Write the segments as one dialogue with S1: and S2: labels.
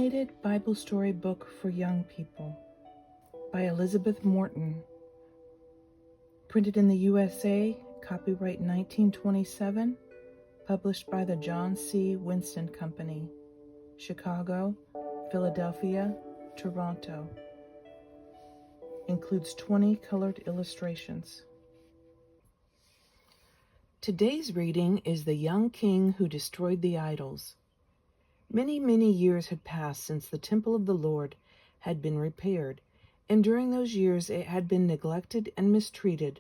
S1: Illuminated Bible Story Book for Young People by Elizabeth Morton. Printed in the U.S.A., copyright 1927, published by the John C. Winston Company, Chicago, Philadelphia, Toronto. Includes 20 colored illustrations. Today's reading is The Young King Who Destroyed the Idols. Many, many years had passed since the temple of the Lord had been repaired, and during those years it had been neglected and mistreated,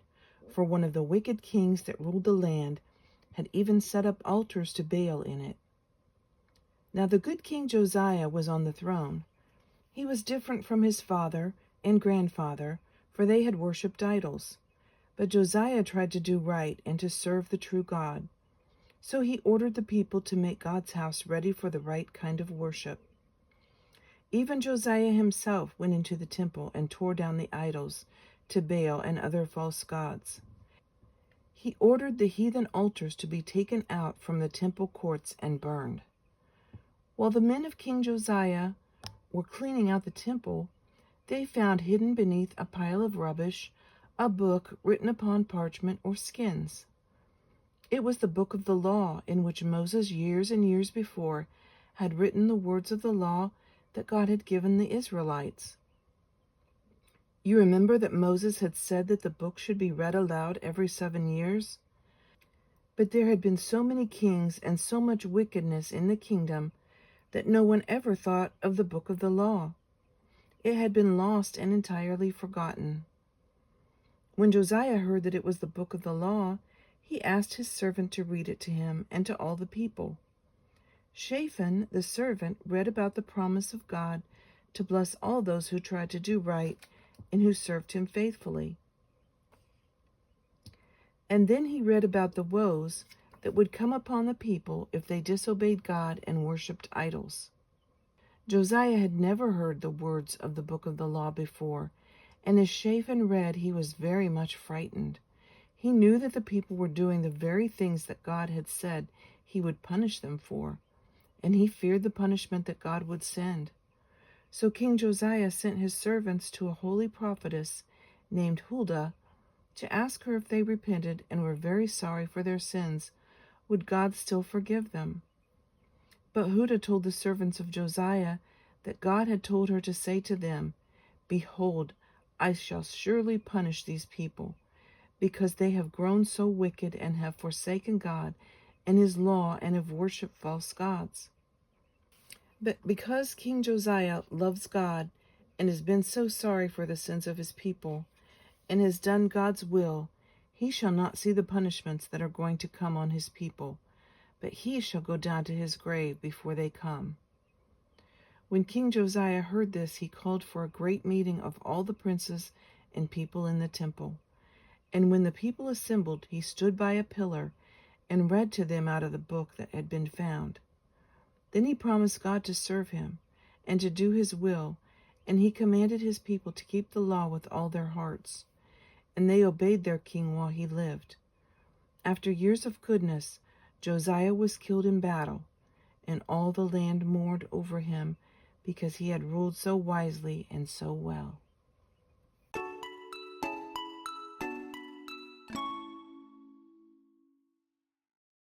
S1: for one of the wicked kings that ruled the land had even set up altars to Baal in it. Now the good King Josiah was on the throne. He was different from his father and grandfather, for they had worshipped idols. But Josiah tried to do right and to serve the true God. So he ordered the people to make God's house ready for the right kind of worship. Even Josiah himself went into the temple and tore down the idols to Baal and other false gods. He ordered the heathen altars to be taken out from the temple courts and burned. While the men of King Josiah were cleaning out the temple, they found hidden beneath a pile of rubbish a book written upon parchment or skins. It was the book of the law in which Moses years and years before had written the words of the law that God had given the Israelites. You remember that Moses had said that the book should be read aloud every 7 years? But there had been so many kings and so much wickedness in the kingdom that no one ever thought of the book of the law. It had been lost and entirely forgotten. When Josiah heard that it was the book of the law, he asked his servant to read it to him and to all the people. Shaphan, the servant, read about the promise of God to bless all those who tried to do right and who served him faithfully. And then he read about the woes that would come upon the people if they disobeyed God and worshipped idols. Josiah had never heard the words of the book of the law before, and as Shaphan read, he was very much frightened. He knew that the people were doing the very things that God had said he would punish them for, and he feared the punishment that God would send. So King Josiah sent his servants to a holy prophetess named Huldah to ask her if they repented and were very sorry for their sins, would God still forgive them? But Huldah told the servants of Josiah that God had told her to say to them, "Behold, I shall surely punish these people, because they have grown so wicked and have forsaken God and his law and have worshipped false gods." But because King Josiah loves God and has been so sorry for the sins of his people and has done God's will, he shall not see the punishments that are going to come on his people, but he shall go down to his grave before they come. When King Josiah heard this, he called for a great meeting of all the princes and people in the temple. And when the people assembled, he stood by a pillar and read to them out of the book that had been found. Then he promised God to serve him and to do his will, and he commanded his people to keep the law with all their hearts. And they obeyed their king while he lived. After years of goodness, Josiah was killed in battle, and all the land mourned over him because he had ruled so wisely and so well.